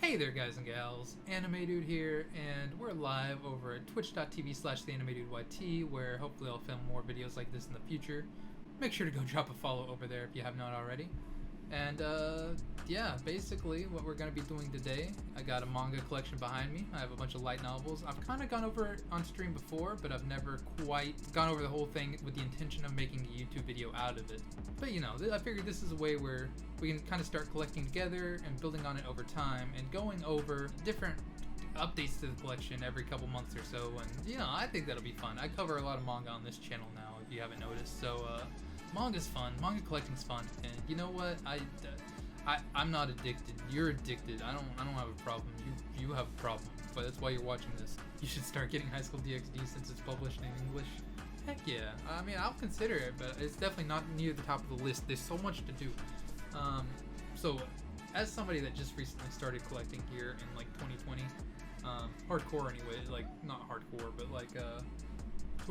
Hey there guys and gals, Anime Dude here, and we're live over at twitch.tv/theanimeDudeYT, where hopefully I'll film more videos like this in the future. Make sure to go drop a follow over there if you have not already. And yeah, basically what we're going to be doing today, I got a manga collection behind me. I have a bunch of light novels. I've kind of gone over it on stream before, but I've never quite gone over the whole thing with the intention of making a YouTube video out of it. But you know, I figured this is a way where we can kind of start collecting together and building on it over time and going over different updates to the collection every couple months or so. And you know, I think that'll be fun. I cover a lot of manga on this channel now, if you haven't noticed. So manga's fun, manga collecting's fun, and you know what? I'm not addicted. You're addicted. I don't have a problem. You have a problem, but that's why you're watching this. You should start getting High School DxD since it's published in English. Heck yeah. I mean, I'll consider it, but it's definitely not near the top of the list. There's so much to do. So as somebody that just recently started collecting here in like 2020, hardcore anyway, like not hardcore, but like to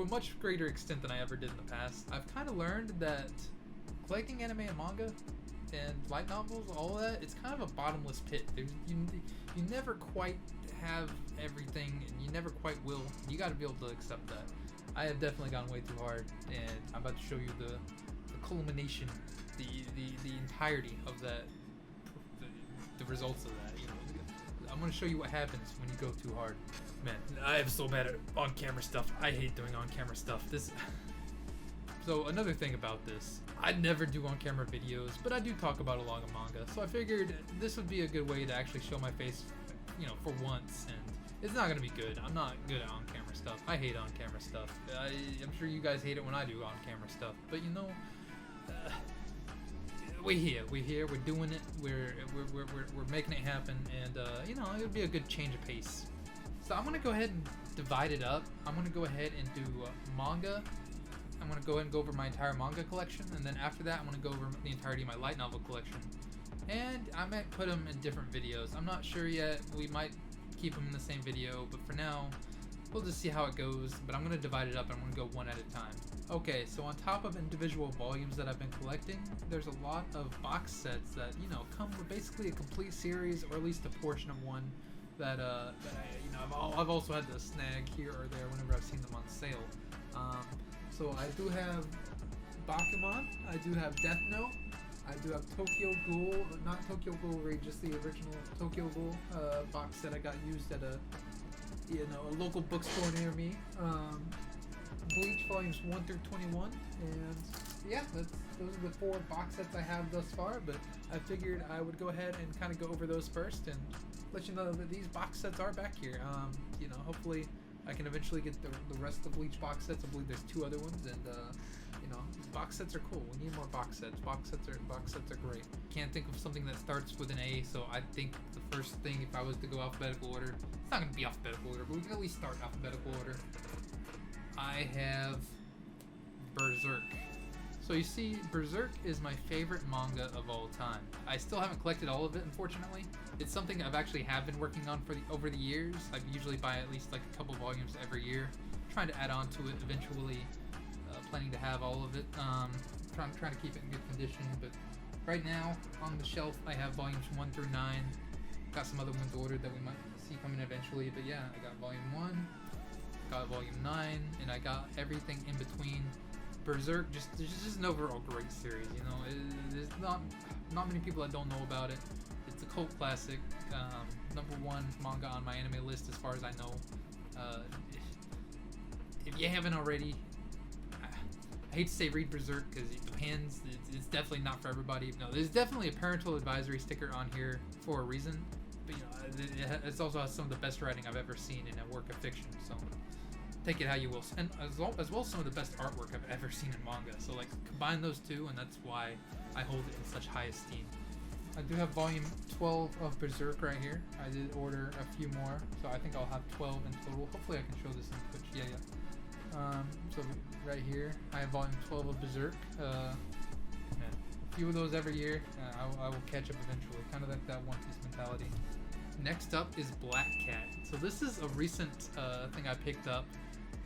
a much greater extent than I ever did in the past, I've kind of learned that collecting anime and manga and light novels, all of that, it's kind of a bottomless pit. You never quite have everything, and you never quite will. You got to be able to accept that. I have definitely gone way too hard, and I'm about to show you the culmination, the entirety of that, the results of that. You know, I'm gonna show you what happens when you go too hard. Man, I am so bad at on-camera stuff. I hate doing on-camera stuff. So another thing about this, I never do on-camera videos, but I do talk about a lot of manga. So I figured this would be a good way to actually show my face, you know, for once. And it's not gonna be good. I'm not good at on-camera stuff. I hate on-camra stuff. I'm sure you guys hate it when I do on-camera stuff. But you know, we're here. We're doing it. We're making it happen. And you know, it would be a good change of pace. So I'm gonna go ahead and divide it up. I'm gonna go ahead and do manga. I'm gonna go ahead and go over my entire manga collection, and then after that, I'm gonna go over the entirety of my light novel collection. And I might put them in different videos. I'm not sure yet. We might keep them in the same video, but for now, we'll just see how it goes. But I'm gonna divide it up, and I'm gonna go one at a time. Okay, so on top of individual volumes that I've been collecting, there's a lot of box sets that, you know, come with basically a complete series, or at least a portion of one that I, you know, I've also had to snag here or there whenever I've seen them on sale. So I do have Bakuman, I do have Death Note, I do have Tokyo Ghoul, not Tokyo Ghoul Raid, just the original Tokyo Ghoul box set I got used at a local bookstore near me. Bleach volumes 1 through 21, and yeah, those are the 4 box sets I have thus far, but I figured I would go ahead and kind of go over those first and let you know that these box sets are back here. You know, hopefully I can eventually get the rest of the Bleach box sets. I believe there's 2 other ones, and you know, box sets are cool. We need more box sets. Box sets are great. Can't think of something that starts with an A, so I think the first thing, if I was to go alphabetical order, it's not gonna be alphabetical order, but we can at least start alphabetical order. I have Berserk. So you see, Berserk is my favorite manga of all time. I still haven't collected all of it, unfortunately. It's something I've actually been working on over the years. I usually buy at least like a couple volumes every year, trying to add on to it eventually, planning to have all of it. Trying to keep it in good condition, but right now on the shelf I have volumes 1 through 9. Got some other ones ordered that we might see coming eventually, but yeah, I got volume 1, got volume 9, and I got everything in between. Berserk, it's just an overall great series, you know. There's not many people that don't know about it. It's a cult classic, #1 manga on my anime list as far as I know. If you haven't already, I hate to say read Berserk because it depends. It's definitely not for everybody. No, there's definitely a parental advisory sticker on here for a reason, but you know, it also has some of the best writing I've ever seen in a work of fiction, so take it how you will, and as well as some of the best artwork I've ever seen in manga. So like, combine those two, and that's why I hold it in such high esteem. I do have volume 12 of Berserk right here. I did order a few more, so I think I'll have 12 in total. Hopefully I can show this on Twitch. Yeah. So right here, I have volume 12 of Berserk. Man, a few of those every year. I will catch up eventually. Kind of like that One Piece mentality. Next up is Black Cat. So this is a recent thing I picked up.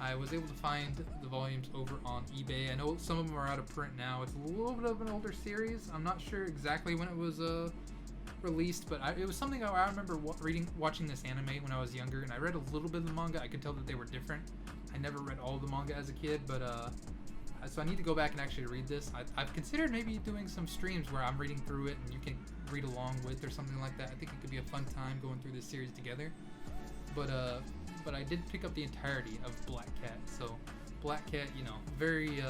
I was able to find the volumes over on eBay. I know some of them are out of print now. It's a little bit of an older series. I'm not sure exactly when it was released, but it was something I remember watching this anime when I was younger, and I read a little bit of the manga. I could tell that they were different. I never read all the manga as a kid, but so I need to go back and actually read this. I've considered maybe doing some streams where I'm reading through it and you can read along with or something like that. I think it could be a fun time going through this series together. But I did pick up the entirety of Black Cat. So Black Cat, you know, very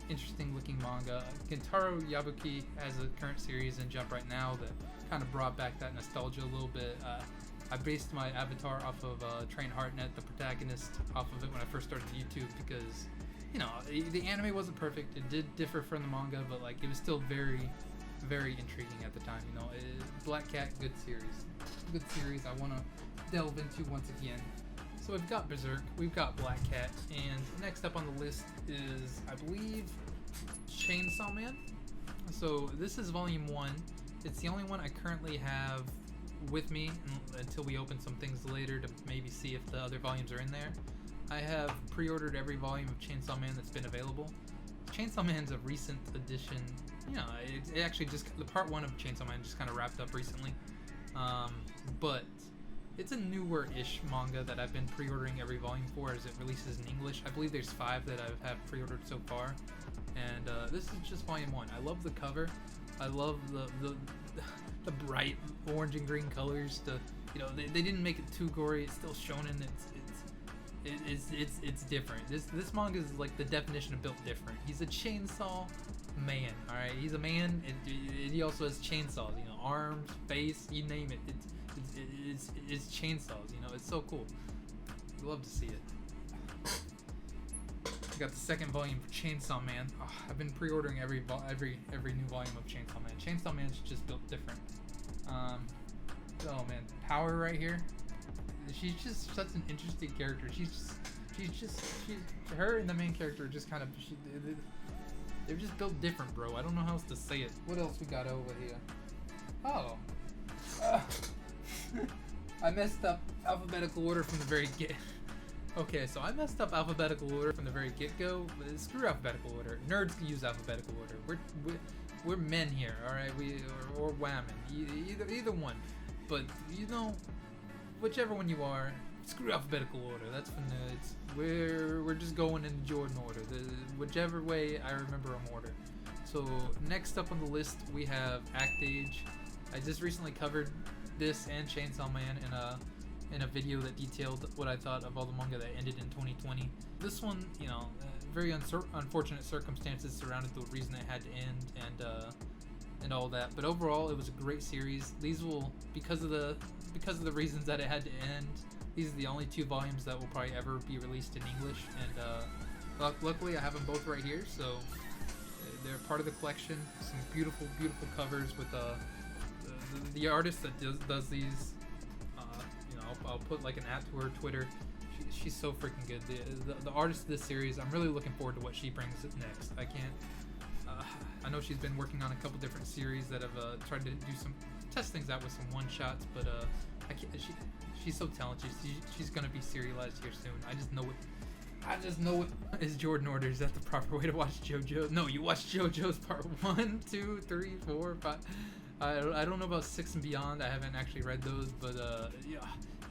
interesting looking manga. Kentaro Yabuki has a current series in Jump right now that kind of brought back that nostalgia a little bit. I based my avatar off of Train Heartnet, the protagonist, off of it when I first started YouTube because, you know, the anime wasn't perfect. It did differ from the manga, but like it was still very, very intriguing at the time. You know, Black Cat, good series. I want to delve into once again. So we've got Berserk, we've got Black Cat, and next up on the list is, I believe, Chainsaw Man. So this is volume 1. It's the only one I currently have with me until we open some things later to maybe see if the other volumes are in there. I have pre-ordered every volume of Chainsaw Man that's been available. Chainsaw Man's a recent addition. You know, it actually just, the part 1 of Chainsaw Man just kind of wrapped up recently. But it's a newer-ish manga that I've been pre-ordering every volume for as it releases in English. I believe there's 5 that I have pre-ordered so far, and this is just volume 1. I love the cover. I love the bright orange and green colors. You know, they didn't make it too gory. It's still shonen. It's different. This manga is like the definition of built different. He's a chainsaw man. All right, he's a man, and he also has chainsaws. You know, arms, face, you name it. It's chainsaws. You know, it's so cool. You love to see it. I got the second volume for Chainsaw Man. Oh, I've been pre-ordering every new volume of Chainsaw Man. Chainsaw Man's just built different. Oh man, Power right here. She's just such an interesting character. Her and the main character are just kind of they're just built different, bro. I don't know how else to say it. What else we got over here? Oh. I messed up alphabetical order from the very get. Okay, so I messed up alphabetical order from the very get-go. Screw alphabetical order. Nerds can use alphabetical order. We're men here, all right? Or women, either one. But you know, whichever one you are, screw alphabetical order. That's for nerds. We're just going in Jordan order. Whichever way I remember them order. So next up on the list we have Act Age. I just recently covered this and Chainsaw Man in a video that detailed what I thought of all the manga that ended in 2020. This one, you know, very unfortunate circumstances surrounded the reason it had to end and all that. But overall, it was a great series. These will, because of the reasons that it had to end, these are the only 2 volumes that will probably ever be released in English. And luckily, I have them both right here, so they're part of the collection. Some beautiful, beautiful covers with the artist that does these. You know, I'll put like an @ to her Twitter. She's so freaking good. The artist of this series, I'm really looking forward to what she brings next. I know she's been working on a couple different series that have tried to do some test things out with some one-shots, but she's so talented. She's gonna be serialized here soon. I just know it is Jordan order. Is that the proper way to watch JoJo? No, you watch JoJo's part 1, 2, 3, 4, 5. I don't know about 6 and beyond. I haven't actually read those, but yeah,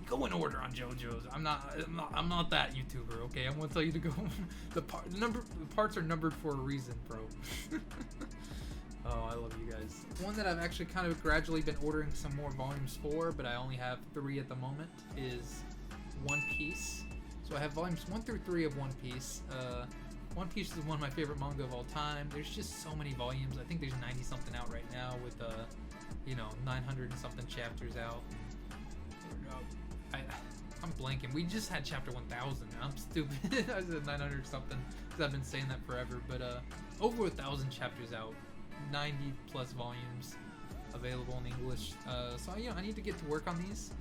go in order on JoJo's. I'm not that YouTuber. Okay, I'm gonna tell you to go. The parts are numbered for a reason, bro. Oh, I love you guys. One that I've actually kind of gradually been ordering some more volumes for, but I only have 3 at the moment, is One Piece. So I have volumes 1 through 3 of One Piece. One Piece is one of my favorite manga of all time. There's just so many volumes. I think there's 90 something out right now with you know, 900 and something chapters out. I'm blanking. We just had chapter 1000. I'm stupid. I said 900 something because I've been saying that forever. But over 1,000 chapters out, 90 plus volumes available in English. So you know, I need to get to work on these,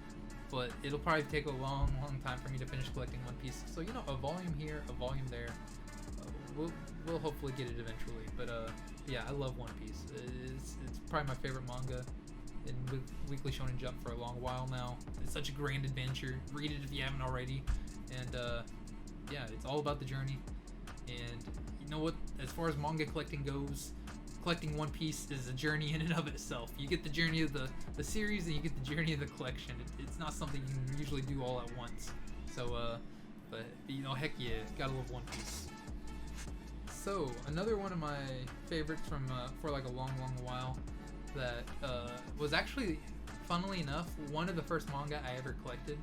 but it'll probably take a long time for me to finish collecting One Piece. So you know, a volume here, a volume there. We'll hopefully get it eventually. But yeah, I love One Piece. It's probably my favorite manga in Weekly Shonen Jump for a long while now. It's such a grand adventure. Read it if you haven't already. And yeah, it's all about the journey. And you know what? As far as manga collecting goes, collecting One Piece is a journey in and of itself. You get the journey of the series, and you get the journey of the collection. It's not something you can usually do all at once. So, but you know, heck yeah, gotta love One Piece. So another one of my favorites from for like a long while that was actually, funnily enough, one of the first manga I ever collected.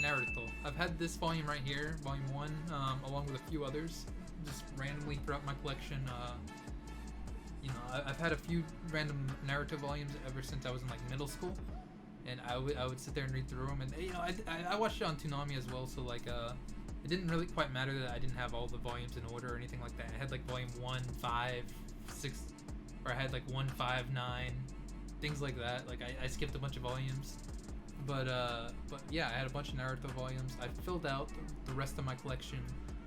Naruto. I've had this volume right here, volume 1, along with a few others, just randomly throughout my collection. You know, I've had a few random Naruto volumes ever since I was in like middle school, and I would sit there and read through them. And you know, I watched it on Toonami as well, so like it didn't really quite matter that I didn't have all the volumes in order or anything like that. I had like volume 1, 5, 6, or I had like 1, 5, 9, things like that. Like I skipped a bunch of volumes. But yeah, I had a bunch of Naruto volumes. I filled out the rest of my collection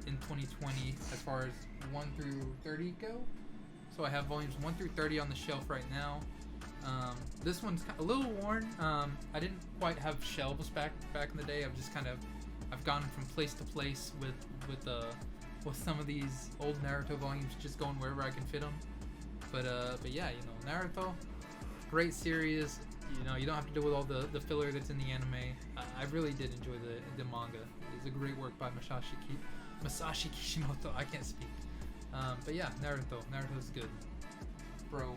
in 2020 as far as 1 through 30 go. So I have volumes 1 through 30 on the shelf right now. This one's a little worn. I didn't quite have shelves back in the day. I've gone from place to place with some of these old Naruto volumes, just going wherever I can fit them. But yeah, you know, Naruto, great series. You know, you don't have to deal with all the filler that's in the anime. I really did enjoy the manga. It's a great work by Masashi Kishimoto. I can't speak. But yeah, Naruto's good. Bro,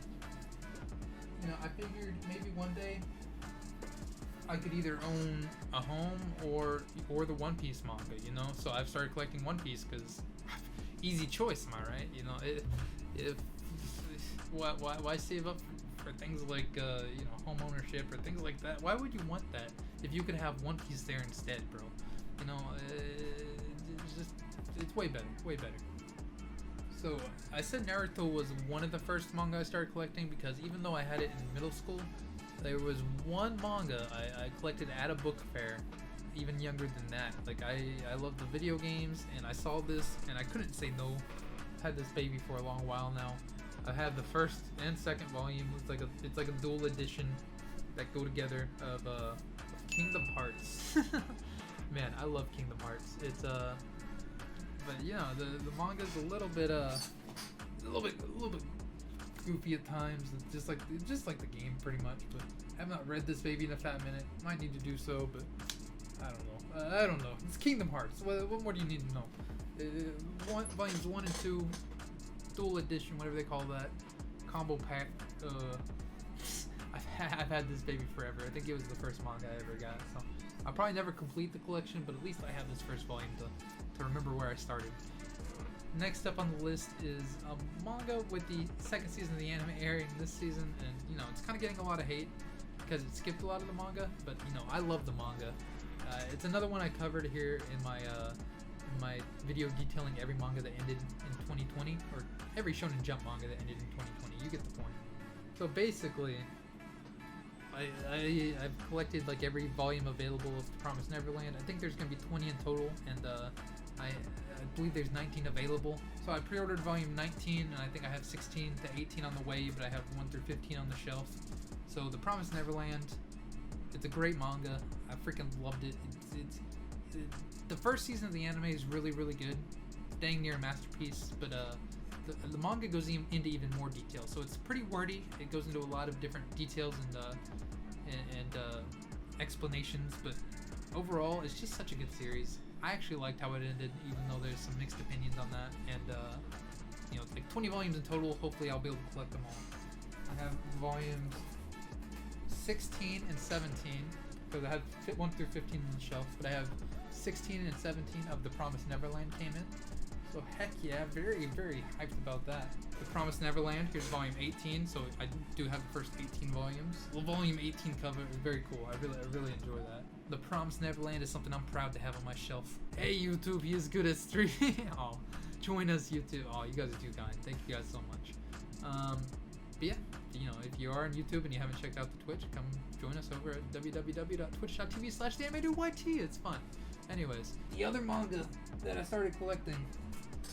you know, I figured maybe one day I could either own a home or the One Piece manga, you know? So I've started collecting One Piece because easy choice, am I right? You know, why save up for things like you know, home ownership or things like that? Why would you want that if you could have One Piece there instead, bro? You know, it's way better. So I said Naruto was one of the first manga I started collecting because even though I had it in middle school, there was one manga I collected at a book fair, even younger than that. Like I love the video games, and I saw this and I couldn't say no. I've had this baby for a long while now. I have the first and second volume. It's like a dual edition that go together of Kingdom Hearts. Man, I love Kingdom Hearts. It's but you know, the manga's a little bit goofy at times. It's just like the game pretty much. But I have not read this baby in a fat minute. Might need to do so, but I don't know. It's Kingdom Hearts. What more do you need to know? Volumes 1 and 2. Dual edition, whatever they call that, combo pack. I've had this baby forever. I think it was the first manga I ever got, so I'll probably never complete the collection, but at least I have this first volume to remember where I started. Next up on the list is a manga with the second season of the anime airing this season, and you know, it's kind of getting a lot of hate because it skipped a lot of the manga, but you know, I love the manga. It's another one I covered here in my video detailing every manga that ended in 2020, or every Shonen Jump manga that ended in 2020. You get the point. So basically, I've collected like every volume available of Promised Neverland. I think there's gonna be 20 in total, and I believe there's 19 available. So I pre-ordered volume 19, and I think I have 16 to 18 on the way, but I have 1 through 15 on the shelf. So the Promised Neverland, it's a great manga. I freaking loved it. The first season of the anime is really good, dang near a masterpiece, but the manga goes into even more detail, so it's pretty wordy. It goes into a lot of different details and explanations, but overall it's just such a good series. I actually liked how it ended, even though there's some mixed opinions on that, and you know, it's like 20 volumes in total. Hopefully I'll be able to collect them all. I have volumes 16 and 17 because I had 1 through 15 on the shelf, but I have 16 and 17 of The Promised Neverland came in. So heck yeah, very hyped about that. The Promised Neverland, here's volume 18, so I do have the first 18 volumes. Well, volume 18 cover is very cool. I really enjoy that. The Promised Neverland is something I'm proud to have on my shelf. Hey YouTube, he is good at streaming. Oh, join us YouTube. Oh, you guys are too kind. Thank you guys so much. But yeah, you know, if you are on YouTube and you haven't checked out the Twitch, come join us over at www.twitch.tv/theanimatedYT. It's fun. Anyways, the other manga that I started collecting,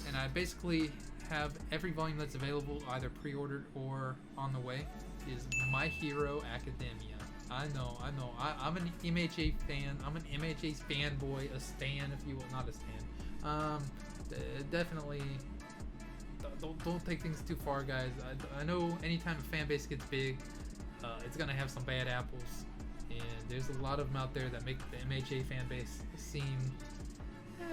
and I basically have every volume that's available either pre-ordered or on the way, is My Hero Academia. I know. I'm an MHA fan. I'm an MHA fanboy, a stan, if you will. Not a stan. Definitely don't take things too far, guys. I know anytime a fan base gets big, it's gonna have some bad apples, and there's a lot of them out there that make the MHA fan base seem,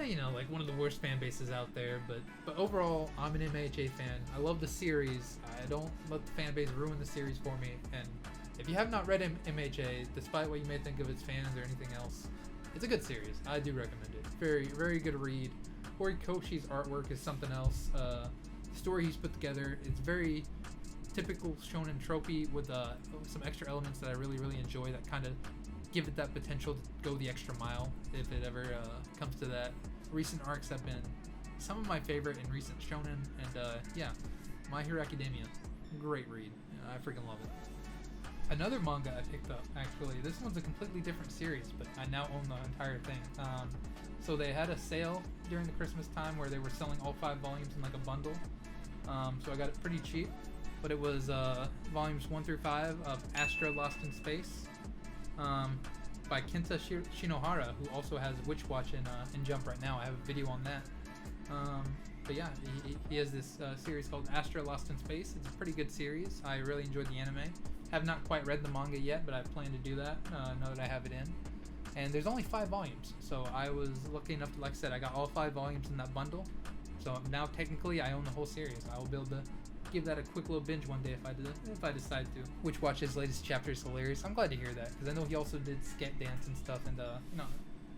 you know, like one of the worst fan bases out there. But overall, I'm an MHA fan. I love the series. I don't let the fan base ruin the series for me. And if you have not read MHA, despite what you may think of its fans or anything else, it's a good series. I do recommend it. Very, very good read. Horikoshi's artwork is something else. The story he's put together is very typical shonen tropey with some extra elements that I really, really enjoy that kind of give it that potential to go the extra mile if it ever comes to that. Recent arcs have been some of my favorite in recent shonen, and yeah, My Hero Academia, great read. I freaking love it. Another manga I picked up, actually, this one's a completely different series, but I now own the entire thing. So they had a sale during the Christmas time where they were selling all 5 volumes in like a bundle. So I got it pretty cheap, but it was volumes 1 through 5 of Astra Lost in Space by Kenta Shinohara, who also has Witch Watch in Jump right now. I have a video on that. But yeah, he has this series called Astra Lost in Space. It's a pretty good series. I really enjoyed the anime. Have not quite read the manga yet, but I plan to do that now that I have it in. And there's only 5 volumes, so I was lucky enough to, like I said, I got all 5 volumes in that bundle. So now technically I own the whole series. I will be able to give that a quick little binge one day if I decide to. Witch Watch's latest chapter is hilarious. I'm glad to hear that, because I know he also did Sket Dance and stuff, and you know,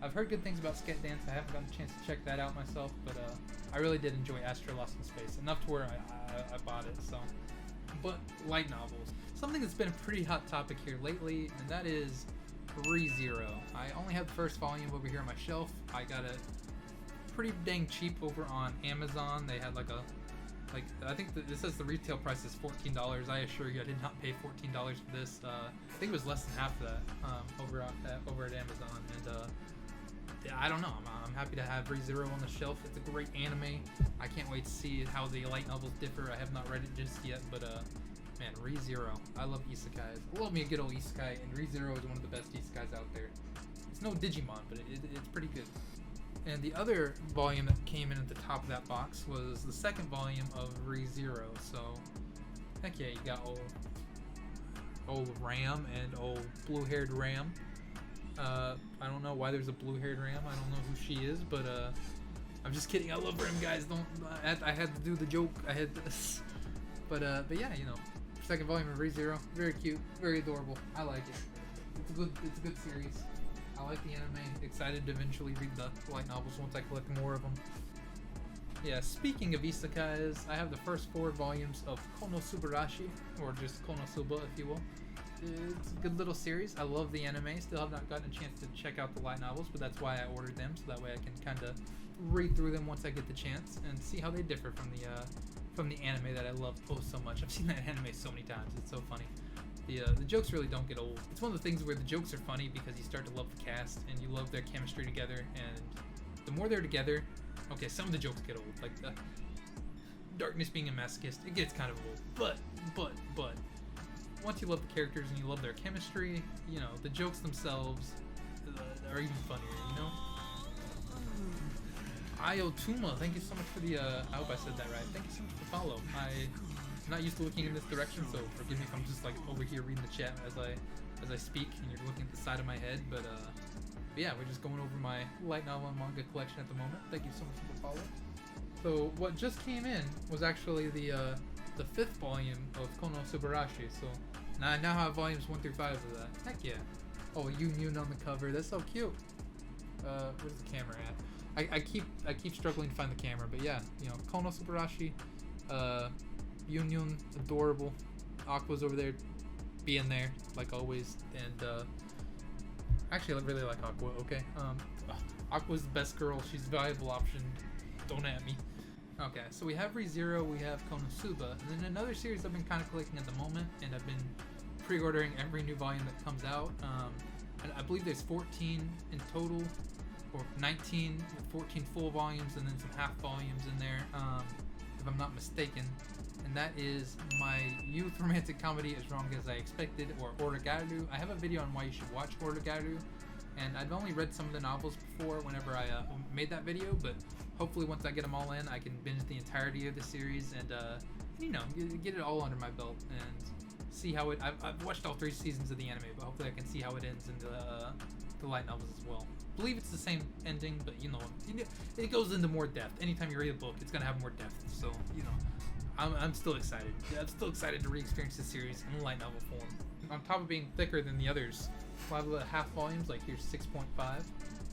I've heard good things about Sket Dance. I haven't gotten a chance to check that out myself, but I really did enjoy Astra Lost in Space, enough to where I bought it. So, but light novels, something that's been a pretty hot topic here lately, and that is ReZero. I only have the first volume over here on my shelf. I got it pretty dang cheap over on Amazon. They had like I think this says the retail price is $14. I assure you I did not pay $14 for this. I think it was less than half of that over at Amazon, and yeah, I don't know. I'm happy to have ReZero on the shelf. It's a great anime. I can't wait to see how the light novels differ. I have not read it just yet, but man, ReZero. I love isekais. I love me a good old isekai, and ReZero is one of the best isekais out there. It's no Digimon, but it's pretty good. And the other volume that came in at the top of that box was the second volume of ReZero. So, heck yeah, you got old Ram and old blue-haired Ram. I don't know why there's a blue-haired Ram. I don't know who she is, but I'm just kidding. I love Ram, guys. I had to do the joke. I had this. But yeah, you know, second volume of ReZero, very cute, very adorable. I like it. It's a good series. I like the anime. Excited to eventually read the light novels once I collect more of them. Yeah, speaking of isekais, I have the first 4 volumes of Konosubarashi, or just Konosuba, if you will. It's a good little series. I love the anime. Still have not gotten a chance to check out the light novels, but that's why I ordered them, so that way I can kind of read through them once I get the chance and see how they differ from the anime that I love so much. I've seen that anime so many times. It's so funny. The jokes really don't get old. It's one of the things where the jokes are funny because you start to love the cast and you love their chemistry together, and the more they're together, okay, some of the jokes get old, like the Darkness being a masochist, it gets kind of old, but once you love the characters and you love their chemistry, you know, the jokes themselves are even funnier, you know? Ayotuma, thank you so much for the, I hope I said that right. Thank you so much for the follow. I'm not used to looking in this direction, so forgive me if I'm just like over here reading the chat as I speak and you're looking at the side of my head, but yeah, we're just going over my light novel and manga collection at the moment. Thank you so much for the follow. So what just came in was actually the 5th volume of Konosubarashi, so now I now have volumes 1 through 5 of that. Heck yeah. Oh, Yun on the cover, that's so cute. Where's the camera at? I keep struggling to find the camera, but yeah, you know, Konosubarashi, Yun, adorable. Aqua's over there, being there like always, and actually I really like Aqua. Okay, Aqua's the best girl. She's a valuable option. Don't at me. Okay, so we have ReZero, we have Konosuba, and then another series I've been kind of collecting at the moment, and I've been pre-ordering every new volume that comes out. And I believe there's 14 in total, or 19 with 14 full volumes and then some half volumes in there, if I'm not mistaken. And that is My Youth Romantic Comedy As Wrong As I Expected, or Oregairu. I have a video on why you should watch Oregairu. and I've only read some of the novels before whenever I made that video, but hopefully once I get them all in, I can binge the entirety of the series and you know, get it all under my belt and see how it. I've watched all 3 seasons of the anime, but hopefully I can see how it ends in the light novels as well. I believe it's the same ending, but you know, it goes into more depth. Anytime you read a book, it's gonna have more depth. So you know, I'm still excited. I'm still excited to re-experience this series in light novel form. On top of being thicker than the others, a lot of the half volumes, like here's 6.5.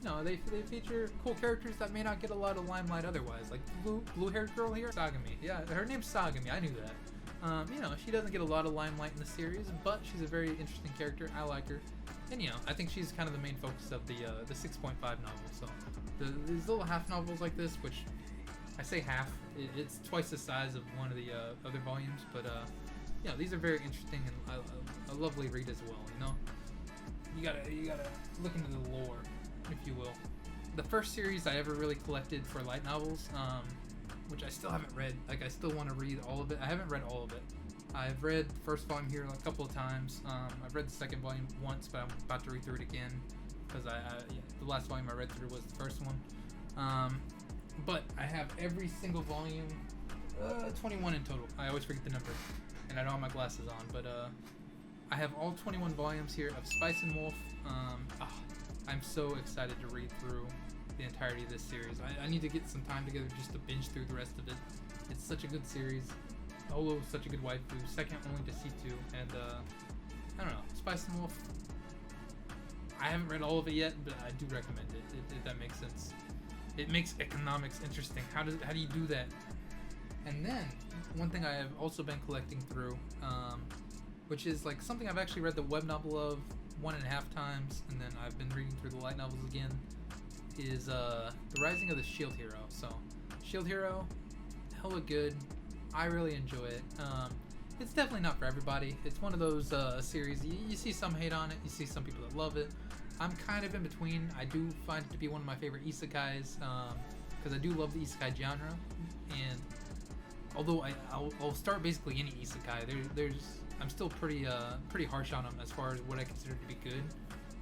No, they feature cool characters that may not get a lot of limelight otherwise, like the blue-haired girl here, Sagami. Yeah, her name's Sagami. I knew that. You know, she doesn't get a lot of limelight in the series, but she's a very interesting character. I like her, and you know, I think she's kind of the main focus of the 6.5 novel. So these little half novels like this, which I say half, it's twice the size of one of the other volumes, but you know, these are very interesting and a lovely read as well. You know, you gotta look into the lore, if you will. The first series I ever really collected for light novels, which I still haven't read. Like, I still want to read all of it. I haven't read all of it. I've read the first volume here a couple of times. I've read the second volume once, but I'm about to read through it again because the last volume I read through was the first one. But I have every single volume, 21 in total. I always forget the number, and I don't have my glasses on, but I have all 21 volumes here of Spice and Wolf. I'm so excited to read through the entirety of this series. I need to get some time together just to binge through the rest of it. It's such a good series. Olo is such a good waifu, second only to C2, and I don't know, Spice and Wolf, I haven't read all of it yet, but I do recommend it, if that makes sense. It makes economics interesting. How do you do that? And then, one thing I have also been collecting through, which is like something I've actually read the web novel of 1.5 times, and then I've been reading through the light novels again, is The Rising of the Shield Hero. So, Shield Hero, hella good. I really enjoy it. It's definitely not for everybody. It's one of those series, you see some hate on it, you see some people that love it. I'm kind of in between. I do find it to be one of my favorite isekais, because I do love the isekai genre, and although I'll start basically any isekai, I'm still pretty harsh on them as far as what I consider to be good,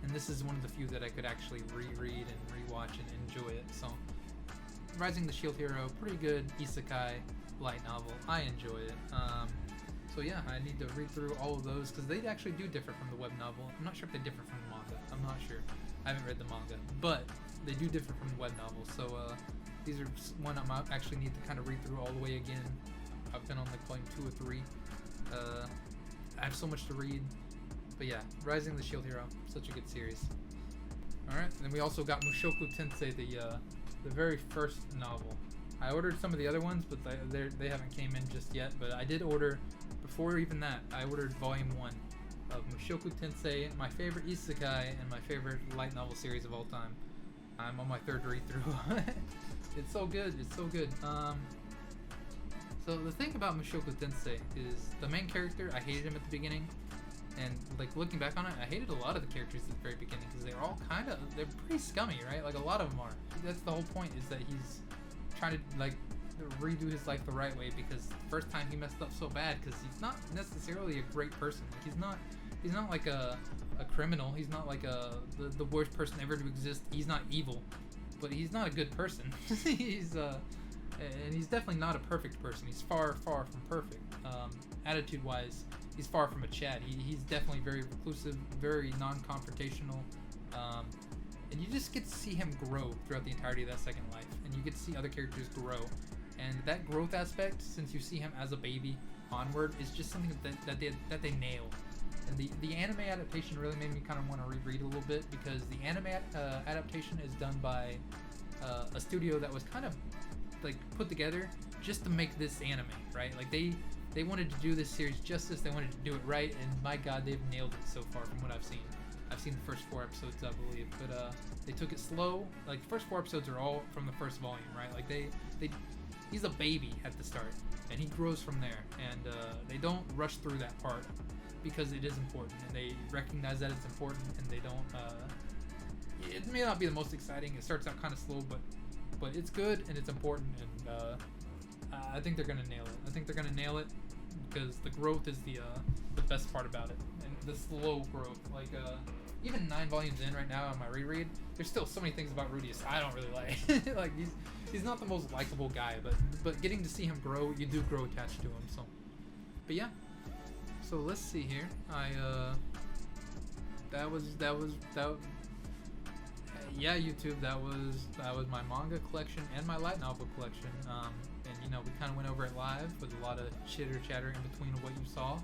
and this is one of the few that I could actually reread and rewatch and enjoy it. So, Rising the Shield Hero, pretty good isekai light novel. I enjoy it. So yeah, I need to read through all of those because they actually do differ from the web novel. I'm not sure if they differ from the manga. I'm not sure. I haven't read the manga, but they do differ from the web novel. So these are one I actually need to kind of read through all the way again. I've been on like volume 2 or 3. I have so much to read, but yeah, Rising the Shield Hero, such a good series. All right, and then we also got Mushoku Tensei, the very first novel. I ordered some of the other ones, but they haven't came in just yet. But I did order, before even that, I ordered volume 1 of Mushoku Tensei, my favorite isekai and my favorite light novel series of all time. I'm on my 3rd read through. It's so good. It's so good. So the thing about Mushoku Tensei is the main character, I hated him at the beginning, and like looking back on it, I hated a lot of the characters at the very beginning because they're all they're pretty scummy, right? Like a lot of them are. That's the whole point, is that he's trying to like redo his life the right way, because the first time he messed up so bad because he's not necessarily a great person. Like he's not like a criminal. He's not like the worst person ever to exist. He's not evil, but he's not a good person. And he's definitely not a perfect person. He's far from perfect. Attitude-wise, he's far from a Chad. He's definitely very reclusive, very non-confrontational, and you just get to see him grow throughout the entirety of that second life, and you get to see other characters grow. And that growth aspect, since you see him as a baby onward, is just something that they nail. And the anime adaptation really made me kind of want to reread a little bit, because the anime adaptation is done by a studio that was kind of like put together just to make this anime, right? Like they wanted to do this series justice, they wanted to do it right, and my god, they've nailed it so far from what I've seen. I've seen the first 4 episodes, I believe, but they took it slow. Like the first 4 episodes are all from the first volume, right? Like he's a baby at the start, and he grows from there, and they don't rush through that part because it is important, and they recognize that it's important, and they don't. It may not be the most exciting. It starts out kind of slow, but it's good and it's important, and I think they're gonna nail it. I think they're gonna nail it because the growth is the best part about it, and the slow growth. Like even 9 volumes in right now on my reread, there's still so many things about Rudius I don't really like. Like he's not the most likable guy, but getting to see him grow, you do grow attached to him. So, but yeah. So let's see here. Yeah, YouTube. That was my manga collection and my light novel collection. And you know, we kind of went over it live with a lot of chitter chatter in between what you saw.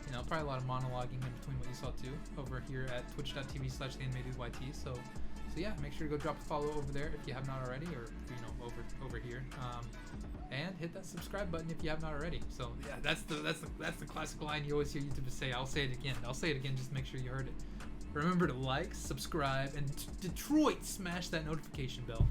You know, probably a lot of monologuing in between what you saw too over here at twitch.tv/theanimatedyt. So yeah, make sure to go drop a follow over there if you have not already, or you know, over here. And hit that subscribe button if you have not already. So yeah, that's the classic line you always hear YouTubers say. I'll say it again. Just make sure you heard it. Remember to like, subscribe, and Detroit, smash that notification bell.